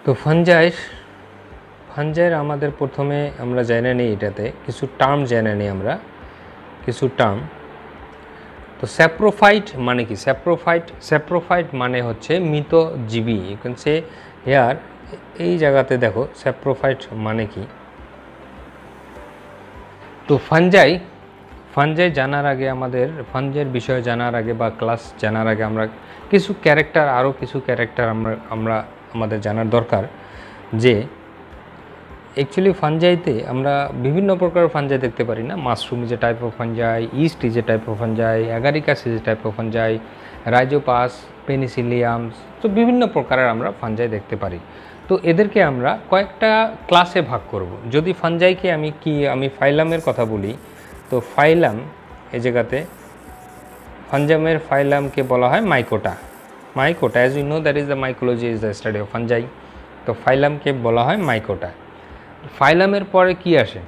তো ফাঞ্জাইয়ের আমাদের প্রথমে আমরা জেনে নিই, এটাতে কিছু টার্ম জেনে নিই আমরা, কিছু টার্ম। তো স্যাপ্রোফাইট মানে কি? স্যাপ্রোফাইট মানে হচ্ছে মৃত জীবী। ইউ ক্যান সে হেয়ার, এই জায়গাতে দেখো স্যাপ্রোফাইট মানে কি। তো ফাঞ্জাই জানার আগে, আমাদের ফাঞ্জাইয়ের বিষয়ে জানার আগে বা ক্লাস জানার আগে আমরা কিছু ক্যারেক্টার আমরা আমাদের জানার দরকার, যে অ্যাকচুয়ালি ফাঞ্জাইতে আমরা বিভিন্ন প্রকার ফাঞ্জাই দেখতে পারি না। Mushroom is a type of fungi, yeast is a type of fungi, Agaricus is a type of fungi, Rhizopus, penicilliums, তো বিভিন্ন প্রকারের আমরা ফাঞ্জাই দেখতে পারি। তো এদেরকে আমরা কয়েকটা ক্লাসে ভাগ করব। যদি ফাঞ্জাইকে আমি ফাইলামের কথা বলি, তো ফাইলাম, এই জায়গাতে ফাঞ্জামের ফাইলামকে বলা হয় mycota. As you know that is the mycology is the study of fungi. তো ফাইলামকে বলা হয় মাইকোটা। ফাইলামের পরে কি আসে?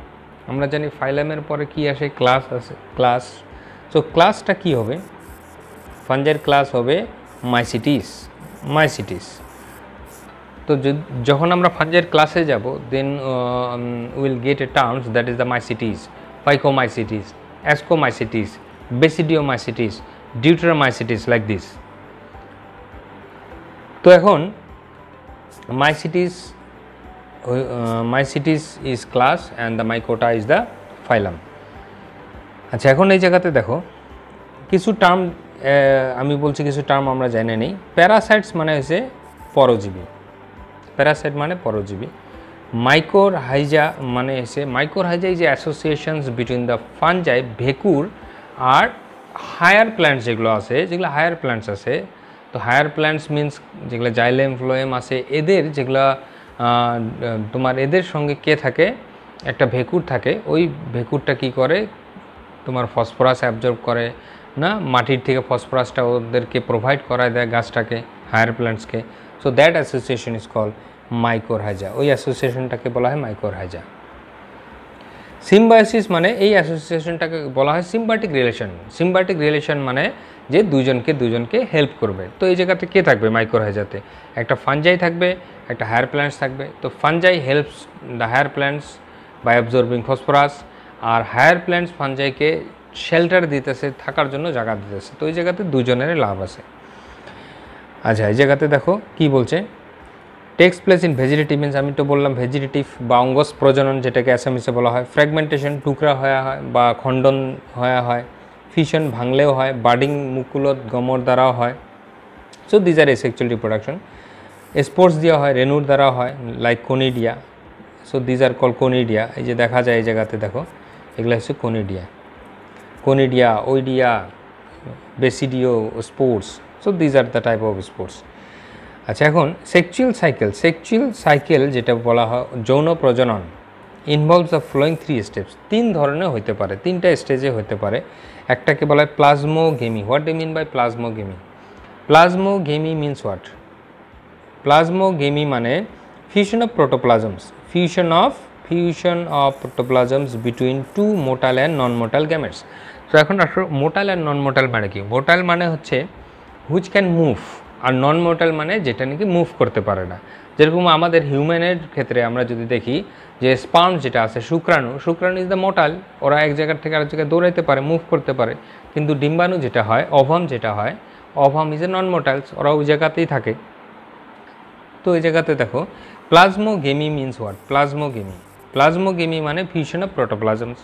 আমরা জানি ফাইলামের পরে কি আসে, ক্লাস আসে, ক্লাস। তো ক্লাসটা কি হবে? ফাঞ্জাইয়ের ক্লাস হবে মাইসিটিস। তো যখন আমরা ফাঞ্জাইয়ের ক্লাসে যাব, then will get a terms that is the mycetes, phycomycetes, ascomycetes, basidiomycetes, deuteromycetes, like this. তো এখন mycetes is class and the mycota is the phylum. আচ্ছা, এখন এই জায়গাতে দেখো কিছু টার্ম আমি বলছি, কিছু টার্ম আমরা জেনে নিই। প্যারাসাইটস মানে হচ্ছে পরজীবী, মাইকোরহাইজা মানে হচ্ছে, mycorrhiza is associations between the fungi, ভেকুর আর হায়ার প্ল্যান্টস যেগুলো আছে, যেগুলো হায়ার প্ল্যান্টস আছে। তো হায়ার প্ল্যান্টস মিনস যেগুলো জাইলেম ফ্লোয়েম আছে, এদের যেগুলো তোমার এদের সঙ্গে কে থাকে? একটা ভেকুর থাকে। ওই ভেকুরটা কি করে? তোমার ফসফরাস অ্যাবজর্ব করে না, মাটির থেকে ফসফরাসটা ওদেরকে প্রোভাইড করায় দেয় গাছটাকে, হায়ার প্ল্যান্টসকে। So that association is call mycorrhiza. ওই অ্যাসোসিয়েশনটাকে বলা হয় মাইকোরহাইজা। সিম্বায়োসিস মানে এই অ্যাসোসিয়েশনটাকে বলা হয় সিম্বায়োটিক রিলেশন মানে যে দুজনকে হেল্প করবে। তো এই জায়গাতে কে থাকবে মাইকোরহাইজাতে? একটা ফাঞ্জাই থাকবে, একটা হায়ার প্ল্যান্টস থাকবে। তো fungi helps the higher plants by absorbing phosphorus, আর হায়ার প্ল্যান্টস ফাঞ্জাইকে শেল্টার দিতেছে, থাকার জন্য জায়গা দিতেছে। তো এই জায়গাতে দুজনেরই লাভ আছে। আচ্ছা, এই জায়গাতে দেখো কি বলছে, takes place in vegetative means, আমি তো বললাম ভেজিটেটিভ বা অঙ্গজ প্রজনন, যেটাকে অ্যাসামিসে বলা হয়। ফ্র্যাগমেন্টেশন, টুকরা হওয়া হয় বা খণ্ডন হওয়া হয়। ফিশন, ভাঙলেও হয়। বার্ডিং, মুকুলত গমর দ্বারাও হয়। So these are asexual reproduction. Spores দেওয়া হয়, রেনুর দ্বারা হয়, like conidia. So these are call conidia. এই যে দেখা যায় এই জায়গাতে দেখো, এগুলো হচ্ছে conidia, oidia, basidio, spores. So these are the type of spores. আচ্ছা, এখন সেক্সুয়াল সাইকেল যেটা বলা হয় যৌন প্রজনন, ইনভলভস দ্য ফ্লোয়িং 3 স্টেপস। 3 ধরনের হতে পারে, 3টা স্টেজে হতে পারে। একটাকে বলা হয় plasmogamy. What do mean by plasmogamy? Plasmogamy means what? Plasmogamy মানে fusion of protoplasms between 2 motile and non motile gametes. তো এখন আসলে মোটাল অ্যান্ড নন মোটাল মানে কি? মোটাল মানে হচ্ছে হুইচ ক্যান মুভ, আর নন মোটাল মানে যেটা নাকি মুভ করতে পারে না। যেরকম আমাদের হিউম্যানের ক্ষেত্রে আমরা যদি দেখি যে স্পার্ম যেটা আছে, শুক্রাণু ইজ দ্য মোটাল। ওরা এক জায়গার থেকে আরেক জায়গায় দৌড়াইতে পারে, মুভ করতে পারে। কিন্তু ডিম্বাণু যেটা হয়, অভাম ইজ এ নন মোটালস, ওরা ওই জায়গাতেই থাকে। তো এই জায়গাতে দেখো প্লাজমোগেমি মিনস হোয়াট? প্লাজমোগেমি মানে ফিউশন অফ প্রোটোপ্লাজমস।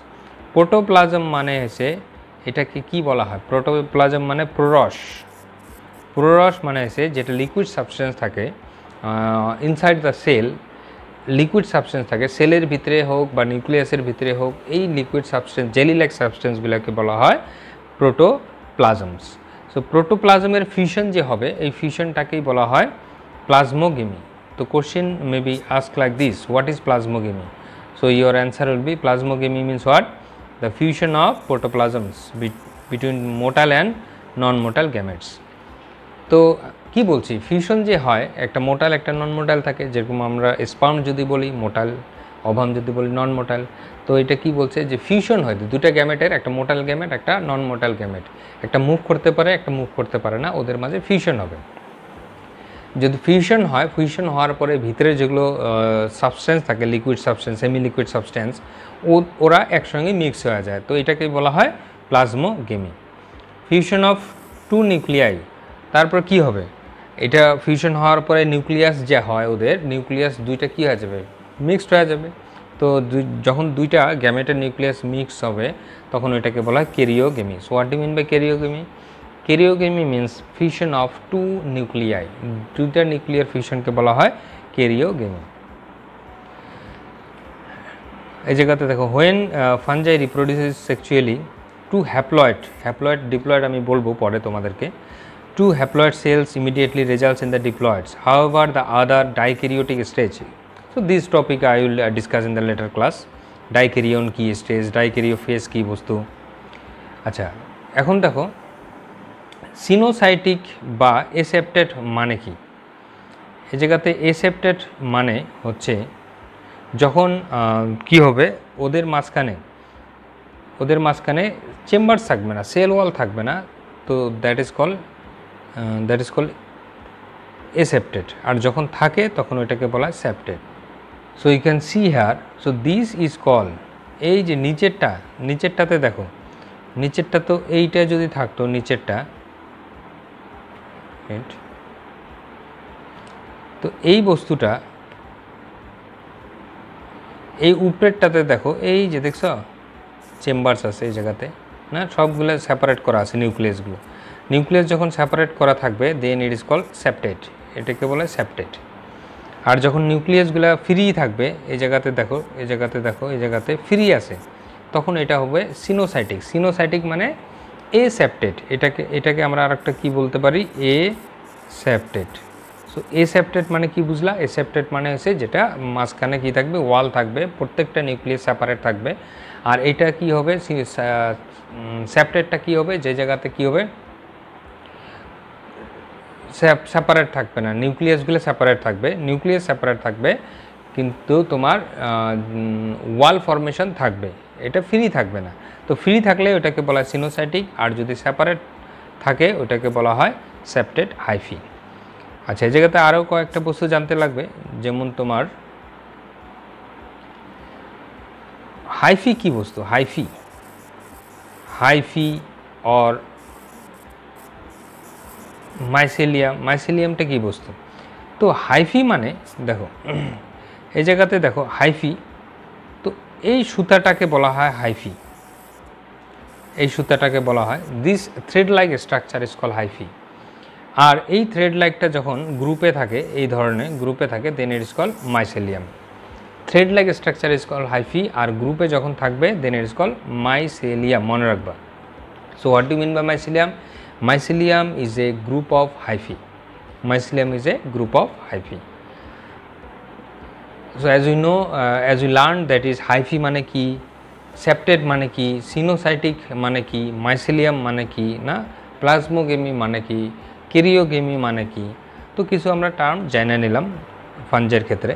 প্রোটোপ্লাজম মানে হচ্ছে, এটাকে কি বলা হয়? প্রোটোপ্লাজম মানে প্রোরস মানে হচ্ছে যেটা লিকুইড সাবস্টেন্স থাকে inside the cell, liquid substance থাকে সেলের ভিতরে হোক বা নিউক্লিয়াসের ভিতরে হোক, এই লিকুইড সাবস্টেন্স, জেলি লাইক সাবস্টেন্সগুলোকে বলা হয় প্রোটোপ্লাজমস। সো প্রোটোপ্লাজমের ফিউশন যে হবে, এই ফিউশনটাকেই বলা হয় প্লাজমোগেমি। তো question may be ask like this, what is plasmogamy? So your answer will be plasmogamy means what? The fusion of protoplasms between motile and non motile gametes. তো কি বলছি, ফিউশন যে হয়, একটা মোটাল একটা নন মোটাল থাকে। যেরকম আমরা স্পার্ম যদি বলি মোটাল, অভাম যদি বলি নন মোটাল। তো এটা কি বলছে যে ফিউশন হয় দুটা গ্যামেটের, একটা মোটাল গ্যামেট, একটা নন মোটাল গ্যামেট। একটা মুভ করতে পারে, একটা মুভ করতে পারে না, ওদের মাঝে ফিউশন হবে। যদি ফিউশন হয়, ফিউশন হওয়ার পরে ভিতরে যেগুলো সাবস্টেন্স থাকে, liquid substance, semi liquid substance, ওরা একসঙ্গে মিক্স হয়ে যায়, তো এটাকে বলা হয় প্লাজমোগেমি। ফিউশন অফ টু নিউক্লিয়াই, তারপর কি হবে, এটা ফিউশন হওয়ার পরে নিউক্লিয়াস যে হয়, ওদের নিউক্লিয়াস দুইটা কী হয়ে যাবে, মিক্সড হয়ে যাবে। তো যখন দুইটা গ্যামেটের নিউক্লিয়াস মিক্স হবে তখন ওইটাকে বলা হয় karyogamy. So what do mean by karyogamy? Karyogamy means fusion of two nuclei, দুইটা নিউক্লিয়ার ফিউশনকে বলা হয় ক্যারিওগেমি। এই জায়গাতে দেখো, when fungi reproduces sexually two haploid diploid আমি বলবো পরে তোমাদেরকে, two haploid cells immediately results in the diploids. However, the other dikaryotic stage. So this topic I will discuss in the later class. Dikaryon কি stage, ডাইক্যারিওফেজ কি বস্তু। আচ্ছা, এখন দেখো সিনোসাইটিক বা এসেপ্টেড মানে কি। এই জায়গাতে এসেপ্টেড মানে হচ্ছে যখন কি হবে, ওদের মাঝখানে চেম্বারস থাকবে না, সেল ওয়াল থাকবে না, তো দ্যাট ইজ কল aseptate, আর যখন থাকে তখন ওইটাকে বলা হয় septate. So you can see here, so this is call, এই যে নিচেরটাতে দেখো, নিচেরটা তো এইটা যদি থাকতো, নিচেরটা তো এই বস্তুটা, এই উপরেরটাতে দেখো, এই যে দেখছ চেম্বারস আছে এই জায়গাতে না, সবগুলো সেপারেট করা আছে নিউক্লিয়াসগুলো। নিউক্লিয়াস যখন সেপারেট করা থাকবে দেন ইট ইজ কল সেপ্টেড, এটাকে বলে সেপ্টেড। আর যখন নিউক্লিয়াসগুলো ফ্রি থাকবে, এই জায়গাতে দেখো, এই জায়গাতে দেখো, এই জায়গাতে ফ্রি আছে, তখন এটা হবে সিনোসাইটিক। সিনোসাইটিক মানে এ সেপ্টেড, এটাকে আমরা আরেকটা কি বলতে পারি, এ সেপ্টেড। সো এ সেপ্টেড মানে কি বুঝলা? এ সেপ্টেড মানে হচ্ছে যেটা মাঝখানে কি থাকবে, ওয়াল থাকবে, প্রত্যেকটা নিউক্লিয়াস সেপারেট থাকবে। আর এটা কি হবে, সেপ্টেডটা কি হবে, যে জায়গাতে কি হবে, সেপারেট থাকবে না, নিউক্লিয়াসগুলো সেপারেট থাকবে, নিউক্লিয়াস সেপারেট থাকবে, কিন্তু তোমার ওয়াল ফরমেশন থাকবে, এটা ফ্রি থাকবে না। তো ফ্রি থাকলে ওটাকে বলা হয় সিনোসাইটিক, আর যদি সেপারেট থাকে ওটাকে বলা হয় সেপ্টেড হাইফি। আচ্ছা, এই জায়গাতে আরও কয়েকটা বস্তু জানতে লাগবে, যেমন তোমার হাইফি কি বস্তু, হাইফি অর মাইসেলিয়ামটা কি বস্তু। তো হাইফি মানে দেখো, এই জায়গাতে দেখো হাইফি, তো এই সুতাটাকে বলা হয় হাইফি, এই সুতাটাকে বলা হয়, this thread like structure is call hyphae. আর এই থ্রেড লাইকটা যখন গ্রুপে থাকে, এই ধরনের গ্রুপে থাকে, then it is call mycelium. Thread like structure is call hyphae, আর গ্রুপে যখন থাকবে then it is call mycelium, মনে রাখবা। So what do mean by mycelium? Mycelium is a group of hyphae. Mycelium is a group of hyphae. So as we know, as we learned, that is hyphae মানে কি, সেপ্টেড মানে কি, coenocytic মানে কি, mycelium মানে কি না, প্লাজমোগেমি মানে কি, ক্যারিওগেমি মানে কি, তো কিছু আমরা টার্ম জেনে নিলাম ফাঞ্জের ক্ষেত্রে।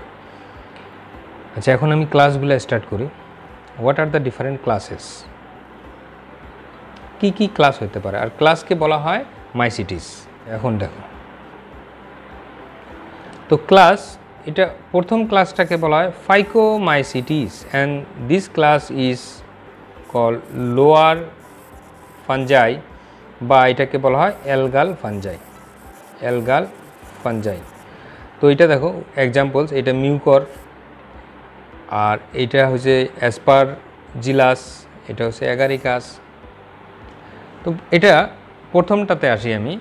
আচ্ছা, এখন আমি ক্লাসগুলো স্টার্ট করি। What are the different classes, কি কি ক্লাস হতে পারে, আর ক্লাসকে বলা হয় মাইসিটিস। এখন দেখো, তো ক্লাস, এটা প্রথম ক্লাসটাকে বলা হয় phycomycetes, and this class is call lower fungi, বা এটাকে বলা হয় অ্যালগাল ফাঞ্জাই। তো এটা দেখো এক্সাম্পলস, এটা মিউকর, আর এটা হচ্ছে অ্যাসপারজিলাস, এটা হচ্ছে অ্যাগারিকাস। তো এটা প্রথমটাতে আসি আমি,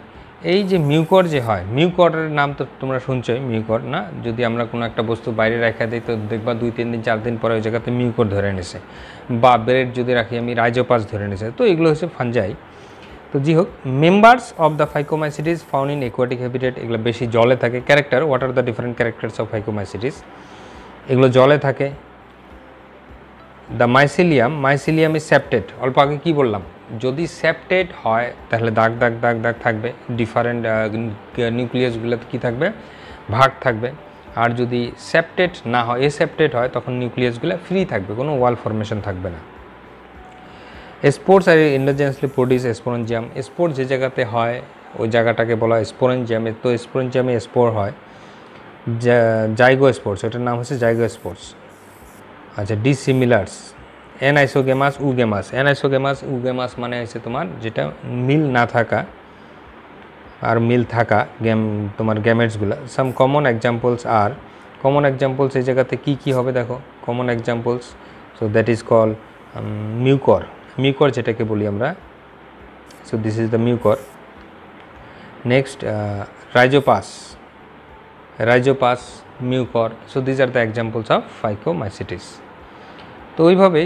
এই যে মিউকর যে হয়, মিউকরের নাম তো তোমরা শুনছোই, মিউকর না, যদি আমরা কোনো একটা বস্তু বাইরে রাখা দিই তো দেখবা 2-3 দিন 4 দিন পরে ওই জায়গাতে মিউকর ধরে নিছে, বা ব্রেড যদি রাখি আমি রাইজোপাস ধরে নিছে, তো এগুলো হচ্ছে ফাঞ্জাই। তো যাই হোক, members of the phycomycetes found in aquatic habitat, এগুলো বেশি জলে থাকে। Character, what are the different characters of phycomycetes, এগুলো জলে থাকে। দ্য মাইসেলিয়াম ইজ সেপ্টেড, অল্প আগে কী বললাম, যদি সেপ্টেড হয় তাহলে দাগ দাগ দাগ দাগ থাকবে, ডিফারেন্ট নিউক্লিয়াসগুলোতে কী থাকবে, ভাগ থাকবে। আর যদি সেপ্টেড না হয়, এসেপ্টেড হয়, তখন নিউক্লিয়াসগুলো ফ্রি থাকবে, কোনো ওয়াল ফরমেশন থাকবে না। স্পোর্টস আর এন্ডোজেনাসলি প্রডিউস স্পোরেঞ্জিয়াম, স্পোর্ট যে জায়গাতে হয় ওই জায়গাটাকে বলা হয় স্পোরেঞ্জিয়ামে। তো স্পোরেঞ্জিয়ামে স্পোর হয়, জাইগোস্পোর্স, ওটার নাম হচ্ছে জাইগোস্পোর্স। আচ্ছা, ডিসিমিলার্স, অ্যানাইসোগেমাস উগেমাস। অ্যানাইসোগেমাস উগেমাস মানে হচ্ছে তোমার যেটা মিল না থাকা আর মিল থাকা তোমার গ্যামেটসগুলো। Some common examples are, common examples এই জায়গাতে কী কী হবে দেখো, common examples. So that is call Mucor, Mucor যেটাকে বলি আমরা। So this is the Mucor. Next Rhizopus, Rhizopus, Mucor. So these are the examples of phycomycetes. তো ওইভাবে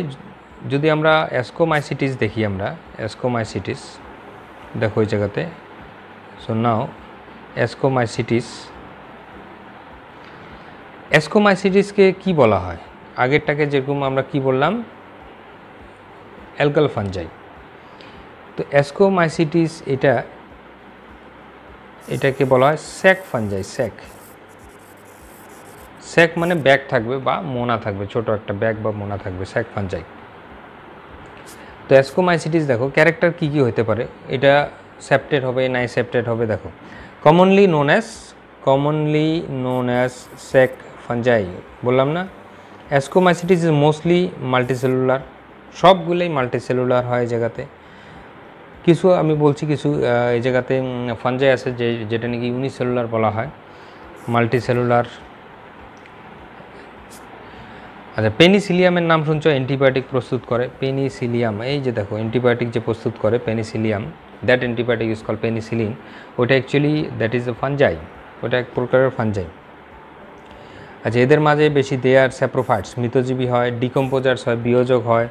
যদি আমরা অ্যাস্কোমাইসিটিস দেখি, আমরা অ্যাস্কোমাইসিটিস দেখো ওই জায়গাতে। সো নাও অ্যাস্কোমাইসিটিস, অ্যাস্কোমাইসিটিসকে কি বলা হয়? আগেরটাকে যেরকম আমরা কি বললাম, অ্যালগাল ফাঞ্জাই। তো অ্যাস্কোমাইসিটিস এটাকে বলা হয় স্যাক ফাঞ্জাই। স্যাক, স্যাক মানে ব্যাগ থাকবে বা মোনা থাকবে, ছোট একটা ব্যাগ বা মোনা থাকবে, স্যাক ফাঞ্জাই। তো অ্যাস্কোমাইসিটিস দেখো ক্যারেক্টার কী কী হতে পারে, এটা সেপ্টেড হবে নাই সেপ্টেড হবে। দেখো commonly known as sac fungi, বললাম না। অ্যাস্কোমাইসিটিস ইজ মোস্টলি মাল্টিসেলুলার, সবগুলোই মাল্টিসেলুলার হয় এই জায়গাতে। কিছু আমি বলছি কিছু এই জায়গাতে ফাঞ্জাই আছে যেটা নাকি ইউনিসেলুলার বলা হয়, মাল্টিসেলুলার। আচ্ছা, পেনিসিলিয়ামের নাম শুনছো, অ্যান্টিবায়োটিক প্রস্তুত করে। পেনিসিলিয়াম, এই যে দেখো অ্যান্টিবায়োটিক যে প্রস্তুত করে Penicillium, that antibiotic is call penicillin. ওটা actually that is a fungi, ওটা এক প্রকারের ফাঞ্জাই। আচ্ছা, এদের মাঝে বেশি দেয়ার স্যাপ্রোফাইটস, মৃতজীবী হয়, ডিকম্পোজার্স হয়, বিয়োজক হয়,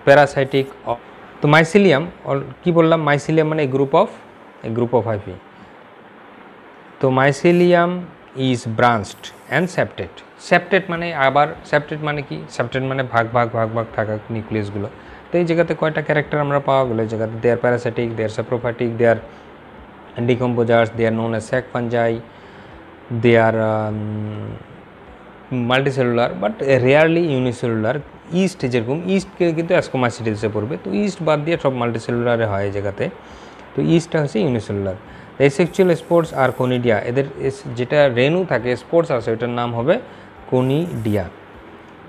প্যারাসাইটিক। তো মাইসিলিয়াম কি বললাম, মাইসিলিয়াম মানে এ গ্রুপ অফ হাইফি। তো মাইসিলিয়াম ইজ ব্রাঞ্চড অ্যান্ড সেপ্টেড। সেপ্টেড মানে আবার, সেপ্টেড মানে কি, সেপ্টেড মানে ভাগ থাকা নিউক্লিয়াসগুলো। তো এই জায়গাতে কয়টা ক্যারেক্টার আমরা পাওয়া গেলো এই জায়গাতে, they are parasitic, they are saprophytic, they are decomposers, they are known as sac fungi, they are multicellular but rarely unicellular. Yeast যেরকম, ইস্টকে কিন্তু অ্যাস্কোমাইসিটিসে পড়বে, তো ইস্ট বাদ দিয়ে সব মাল্টিসেলুলারে হয় এই জায়গাতে। তো ইস্টটা হচ্ছে ইউনিসেলুলার। এসেক্সুয়াল স্পোর্টস আর কোনিডিয়া, এদের যেটা রেণু থাকে স্পোর্টস আছে ওটার নাম হবে conidia.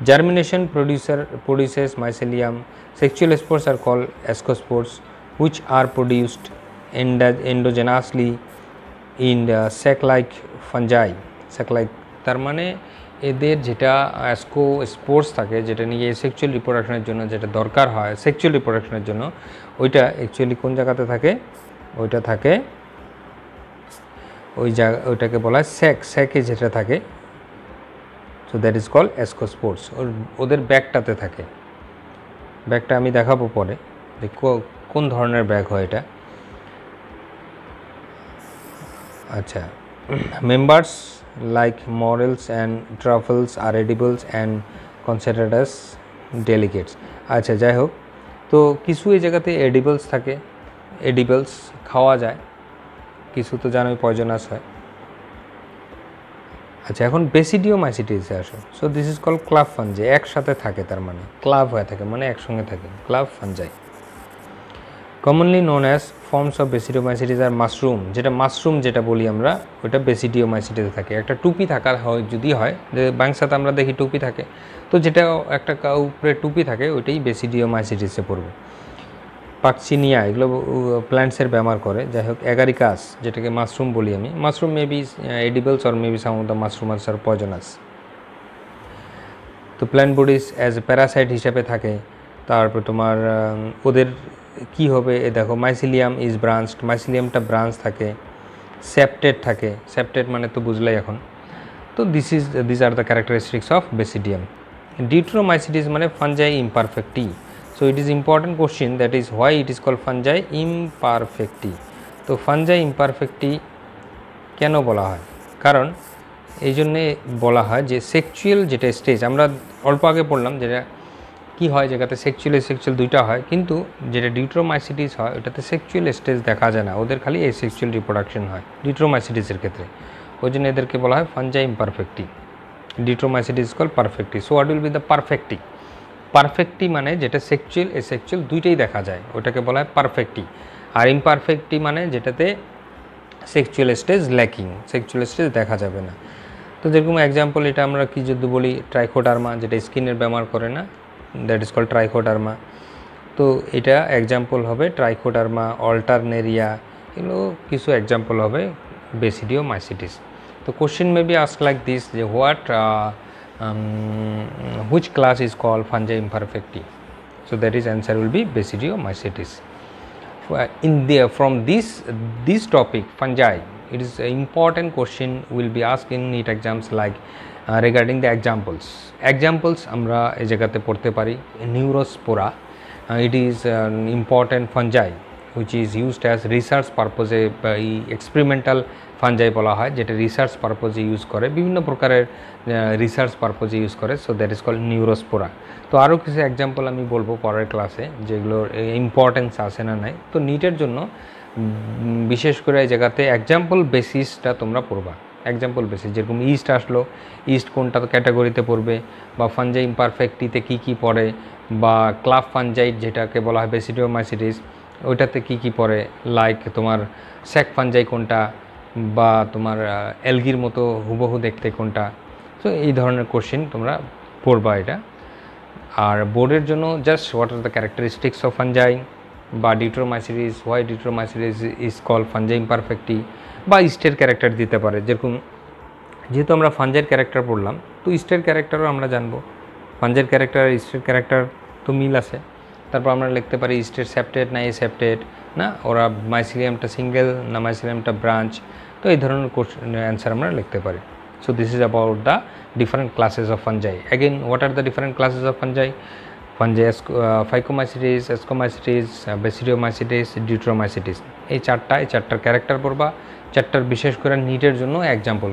Germination produces mycelium. Sexual spores are called ascospores which are produced endogenously in sac like fungi. Sac like তার মানে এদের যেটা অ্যাস্কো স্পোর্টস থাকে, যেটা নিয়ে সেক্সুয়াল রিপ্রোডাকশনের জন্য যেটা দরকার হয় সেক্সুয়াল রিপ্রোডাকশনের জন্য, ওইটা অ্যাকচুয়ালি কোন জায়গাতে থাকে, ওইটা থাকে ওইটাকে বলা হয় স্যাকে যেটা থাকে। So that is called ascospores. ওদের ব্যাগটাতে থাকে, ব্যাগটা আমি দেখাবো পরে যে কোন ধরনের ব্যাগ হয় এটা। আচ্ছা, members like morels and truffles are edibles and considered as delicates. আচ্ছা, যাই হোক, তো কিছু এই জায়গাতে এডিবলস থাকে, এডিবলস খাওয়া যায়, কিছু তো জানোই পয়জনাস হয়। আচ্ছা, এখন বেসিডিওমাইসিটিসে আসো। So this is call club fungi, একসাথে থাকে, তার মানে ক্লাব হয়ে থাকে মানে একসঙ্গে থাকে, club fungi. Commonly known as forms of basidiomycetes are mushroom, যেটা মাশরুম যেটা বলি আমরা, ওটা বেসিডিওমাইসিটিসে থাকে। একটা টুপি থাকা হয়, যদি হয় যে বাংসাতে আমরা দেখি টুপি থাকে, তো যেটা একটা উপরে টুপি থাকে ওইটাই বেসিডিওমাইসিটিসে পড়বে। পাকচিনিয়া, এগুলো প্ল্যান্টসের ব্যবহার করে। যাই হোক, অ্যাগারিকাস যেটাকে মাশরুম বলি আমি, mushroom maybe edibles or maybe some of the mushrooms are poisonous. তো plant bodies as a parasite হিসাবে থাকে। তারপর তোমার ওদের কি হবে, এ দেখো মাইসিলিয়াম ইজ ব্রাঞ্চড, মাইসিলিয়ামটা ব্রাঞ্চ থাকে, সেপ্টেড থাকে, সেপ্টেড মানে তো বুঝলাই এখন। তো this are the characteristics of basidium. Deuteromycetes মানে fungi imperfecti. So it is important question, that is why it is called fungi imperfecti. তো fungi imperfecti কেন বলা হয়, কারণ এই জন্যে বলা হয় যে সেক্সুয়াল যেটা স্টেজ আমরা অল্প আগে পড়লাম, যেটা কি হয় জায়গাতে সেক্সুয়াল দুইটা হয়, কিন্তু যেটা ডিউট্রোমাইসিটিস হয় ওটাতে সেক্সুয়াল স্টেজ দেখা যায় না, ওদের খালি এই সেক্সুয়াল রিপ্রোডাকশন হয় ডিউট্রোমাইসিটিসের ক্ষেত্রে। ওই জন্য এদেরকে বলা হয় fungi imperfecti. Deuteromycetes called perfecti. So what will be the perfecti? Perfecti মানে যেটা সেক্সুয়াল এসেক্সুয়াল দুইটাই দেখা যায়, ওটাকে বলা হয় পারফেক্টি। আর ইমপারফেক্টি মানে যেটাতে sexual stage lacking, sexual stage দেখা যাবে না। তো যেরকম এক্সাম্পল এটা আমরা কি যদি বলি ট্রাইকোডার্মা, যেটা স্কিনের ব্যবহার করে না, দ্যাট ইজ কল্ড ট্রাইকোডার্মা। তো এটা এক্সাম্পল হবে ট্রাইকোডার্মা, অল্টারনেরিয়া, এগুলো কিছু এক্সাম্পল হবে বেসিডিওমাইসিটিস। তো question may be ask like this যে which class is called fungi imperfecti? So that is answer will be Basidiomycetes. From this topic fungi, it is an important question will be asked in NEET exams like regarding the examples আমরা এই জায়গাতে পড়তে পারি নিউরোস্পোরা, it is an important fungi which is used as research purpose, experimental fungi বলা হয়, যেটা research পারপোজে use করে, বিভিন্ন প্রকারের রিসার্চ পারপোজে ইউজ করে। So that is called neurospora. তো আরও কিছু এক্সাম্পল আমি বলবো পরের ক্লাসে, যেগুলোর ইম্পর্টেন্স আছে না নাই। তো নিটের জন্য বিশেষ করে এই জায়গাতে এক্সাম্পল বেসিসটা তোমরা পড়বা, এক্সাম্পল বেসিস। যেরকম ইস্ট আসলো, ইস্ট কোনটা ক্যাটাগরিতে পড়বে, বা ফাঞ্জাই ইমপারফেক্টিতে কী কী পড়ে, বা ক্লাব ফাঞ্জাইট যেটাকে বলা হয় বেসিডিওমাইসিটিস, ওইটাতে কী কী পড়ে, লাইক তোমার স্যাক ফাঞ্জাই কোনটা, বা তোমার অ্যালগির মতো হুবহু দেখতে কোনটা। সো এই ধরনের কোশ্চেন তোমরা পড়বা এটা। আর বোর্ডের জন্য just what are the characteristics of fungi, বা ডিউটেরোমাইসিটিস, হোয়াই ডিউটেরোমাইসিটিস ইজ কল্ড ফাঞ্জাই ইমপারফেক্টি, বা ইস্টের ক্যারেক্টার দিতে পারে। যেরকম যেহেতু আমরা ফাঞ্জাইয়ের ক্যারেক্টার পড়লাম, তো ইস্টের ক্যারেক্টারও আমরা জানবো। ফাঞ্জাইয়ের ক্যারেক্টার আর ইস্টের ক্যারেক্টার তো মিল আছে। তারপর আমরা লিখতে পারি ইস্টের সেপ্টেড না এ সেপ্টেড, না ওরা মাইসিলিয়ামটা সিঙ্গেল না মাইসিলিয়ামটা ব্রাঞ্চ। তো এই ধরনের অ্যান্সার আমরা লিখতে পারি। So this is about the different classes of fungi. Again what are the different classes of fungi? Fungi phycomycetes, ascomycetes, basidiomycetes, deuteromycetes. এই চারটার ক্যারেক্টার পড়বা, চারটার বিশেষ করে নিটের জন্য এক্সাম্পল